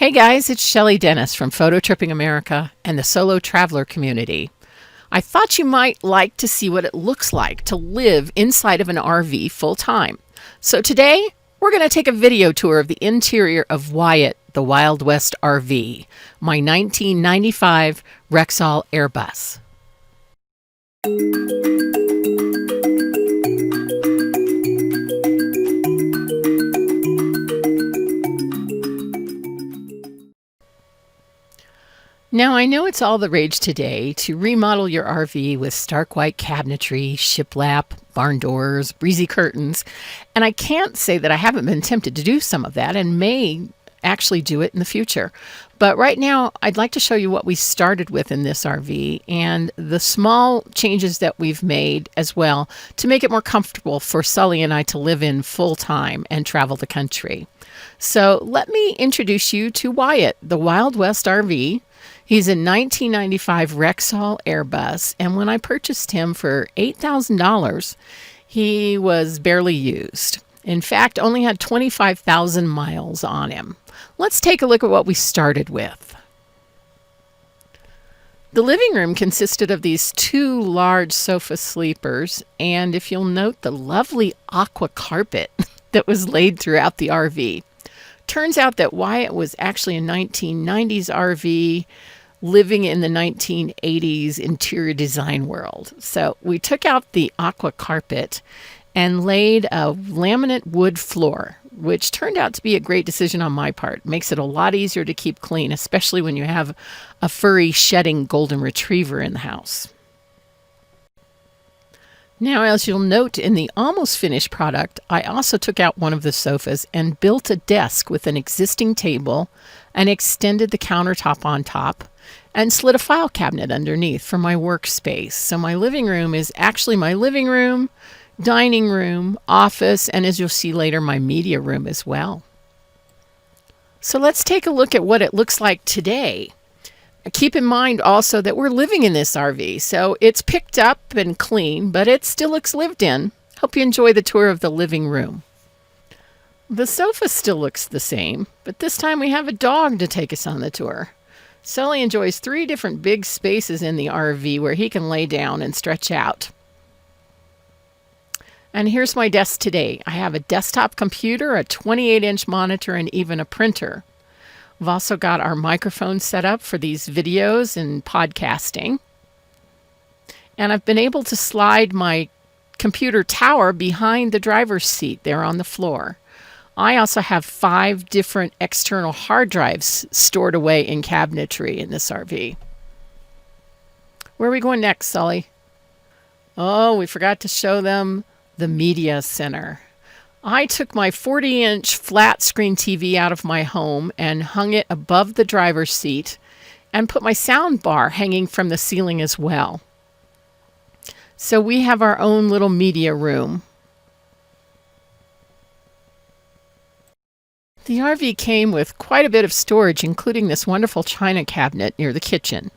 Hey guys, it's Shelley Dennis from Photo Tripping America and the Solo Traveler community. I thought you might like to see what it looks like to live inside of an RV full time. So today, we're going to take a video tour of the interior of Wyatt, the Wild West RV, my 1995 Rexall Airbus. Now, I know it's all the rage today to remodel your RV with stark white cabinetry, shiplap, barn doors, breezy curtains, and I can't say that I haven't been tempted to do some of that and may actually do it in the future. But right now, I'd like to show you what we started with in this RV and the small changes that we've made as well to make it more comfortable for Sully and I to live in full time and travel the country. So let me introduce you to Wyatt, the Wild West RV. He's a 1995 Rexall Airbus, and when I purchased him for $8,000, he was barely used. In fact, only had 25,000 miles on him. Let's take a look at what we started with. The living room consisted of these two large sofa sleepers, and if you'll note the lovely aqua carpet that was laid throughout the RV. Turns out that Wyatt was actually a 1990s RV living in the 1980s interior design world. So we took out the aqua carpet and laid a laminate wood floor, which turned out to be a great decision on my part. It makes it a lot easier to keep clean, especially when you have a furry shedding golden retriever in the house. Now, as you'll note in the almost finished product, I also took out one of the sofas and built a desk with an existing table and extended the countertop on top and slid a file cabinet underneath for my workspace. So my living room is actually my living room, dining room, office, and as you'll see later, my media room as well. So let's take a look at what it looks like today. Keep in mind also that we're living in this RV, so it's picked up and clean, but it still looks lived in. Hope you enjoy the tour of the living room. The sofa still looks the same, but this time we have a dog to take us on the tour. Sully enjoys 3 different big spaces in the RV where he can lay down and stretch out. And here's my desk today. I have a desktop computer, a 28-inch monitor, and even a printer. We've also got our microphone set up for these videos and podcasting. And I've been able to slide my computer tower behind the driver's seat there on the floor. I also have 5 different external hard drives stored away in cabinetry in this RV. Where are we going next, Sully? Oh, we forgot to show them the media center. I took my 40-inch flat screen TV out of my home and hung it above the driver's seat and put my sound bar hanging from the ceiling as well. So we have our own little media room. The RV came with quite a bit of storage, including this wonderful china cabinet near the kitchen.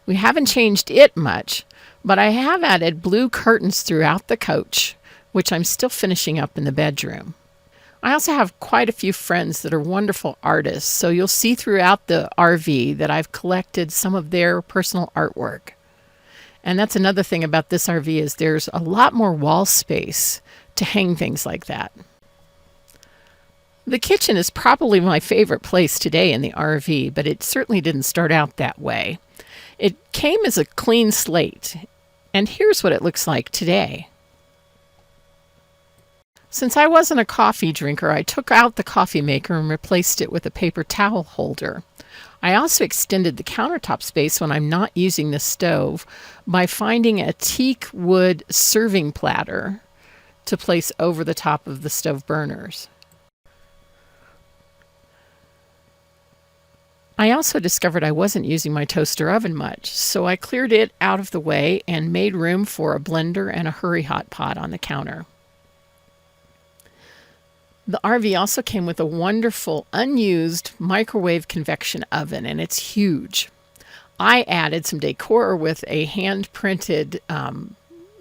We haven't changed it much, but I have added blue curtains throughout the coach, which I'm still finishing up in the bedroom. I also have quite a few friends that are wonderful artists, so you'll see throughout the RV that I've collected some of their personal artwork. And that's another thing about this RV is there's a lot more wall space to hang things like that. The kitchen is probably my favorite place today in the RV, but it certainly didn't start out that way. It came as a clean slate, and here's what it looks like today. Since I wasn't a coffee drinker, I took out the coffee maker and replaced it with a paper towel holder. I also extended the countertop space when I'm not using the stove by finding a teak wood serving platter to place over the top of the stove burners. I also discovered I wasn't using my toaster oven much, so I cleared it out of the way and made room for a blender and a Hurry Hot pot on the counter. The RV also came with a wonderful unused microwave convection oven, and it's huge. I added some decor with a hand-printed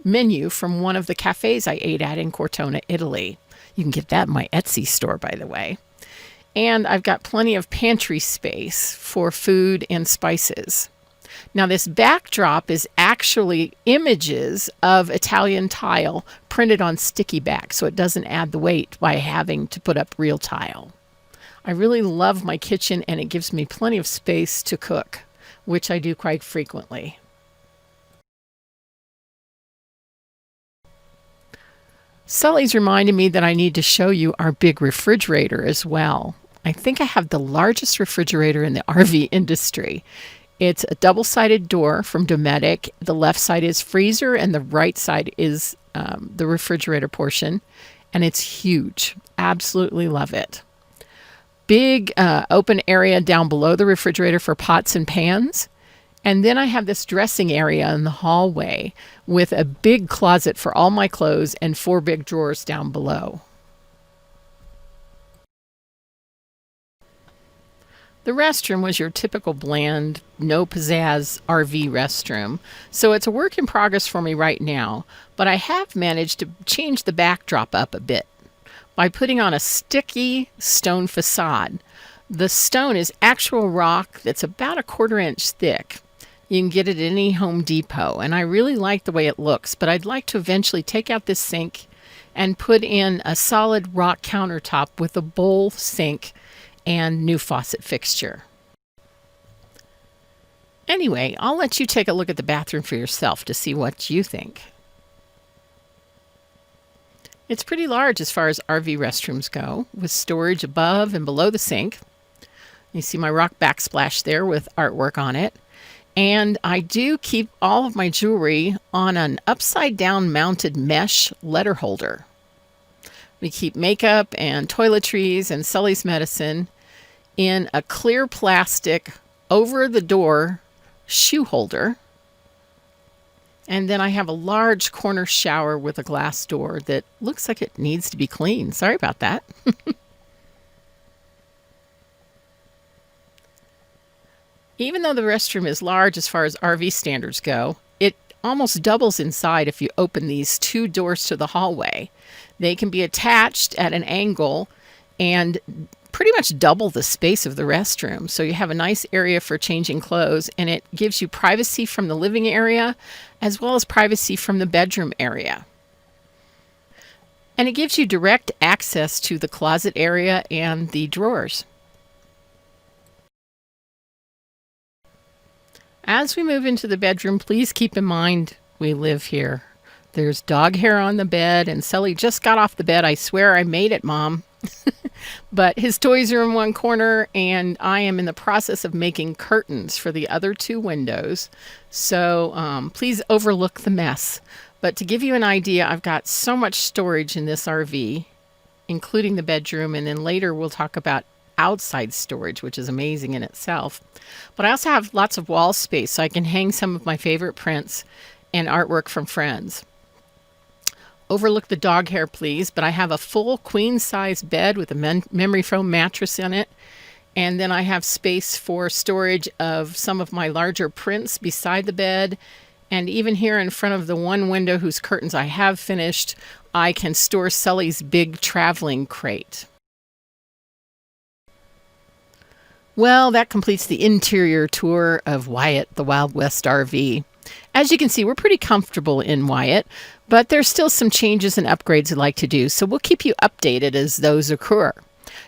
menu from one of the cafes I ate at in Cortona, Italy. You can get that in my Etsy store, by the way. And I've got plenty of pantry space for food and spices. Now this backdrop is actually images of Italian tile printed on sticky back, so it doesn't add the weight by having to put up real tile. I really love my kitchen, and it gives me plenty of space to cook, which I do quite frequently. Sully's reminded me that I need to show you our big refrigerator as well. I think I have the largest refrigerator in the RV industry. It's a double-sided door from Dometic. The left side is freezer and the right side is the refrigerator portion. And it's huge. Absolutely love it. Big open area down below the refrigerator for pots and pans. And then I have this dressing area in the hallway with a big closet for all my clothes and 4 big drawers down below. The restroom was your typical bland, no pizzazz RV restroom, so it's a work in progress for me right now, but I have managed to change the backdrop up a bit by putting on a sticky stone facade. The stone is actual rock that's about a 1/4 inch thick. You can get it at any Home Depot, and I really like the way it looks, but I'd like to eventually take out this sink and put in a solid rock countertop with a bowl sink and new faucet fixture. Anyway, I'll let you take a look at the bathroom for yourself to see what you think. It's pretty large as far as RV restrooms go, with storage above and below the sink. You see my rock backsplash there with artwork on it. And I do keep all of my jewelry on an upside down mounted mesh letter holder. We keep makeup and toiletries and Sully's medicine in a clear plastic over the door shoe holder. And then I have a large corner shower with a glass door that looks like it needs to be cleaned. Sorry about that. Even though the restroom is large as far as RV standards go, it almost doubles inside if you open these 2 doors to the hallway. They can be attached at an angle and pretty much double the space of the restroom. So you have a nice area for changing clothes, and it gives you privacy from the living area as well as privacy from the bedroom area. And it gives you direct access to the closet area and the drawers. As we move into the bedroom, please keep in mind we live here. There's dog hair on the bed, and Sully just got off the bed. I swear I made it, Mom. But his toys are in one corner, and I am in the process of making curtains for the other 2 windows. So please overlook the mess. But to give you an idea, I've got so much storage in this RV, including the bedroom, and then later we'll talk about outside storage, which is amazing in itself. But I also have lots of wall space, so I can hang some of my favorite prints and artwork from friends. Overlook the dog hair, please, but I have a full queen-size bed with a memory foam mattress in it, and then I have space for storage of some of my larger prints beside the bed, and even here in front of the one window whose curtains I have finished, I can store Sully's big traveling crate. Well, that completes the interior tour of Wyatt, the Wild West RV. As you can see, we're pretty comfortable in Wyatt, but there's still some changes and upgrades I'd like to do, so we'll keep you updated as those occur.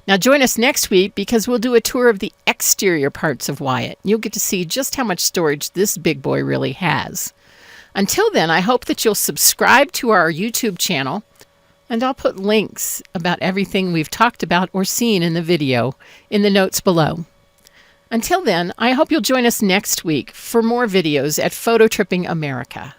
Now join us next week because we'll do a tour of the exterior parts of Wyatt. You'll get to see just how much storage this big boy really has. Until then, I hope that you'll subscribe to our YouTube channel, and I'll put links about everything we've talked about or seen in the video in the notes below. Until then, I hope you'll join us next week for more videos at Photo Tripping America.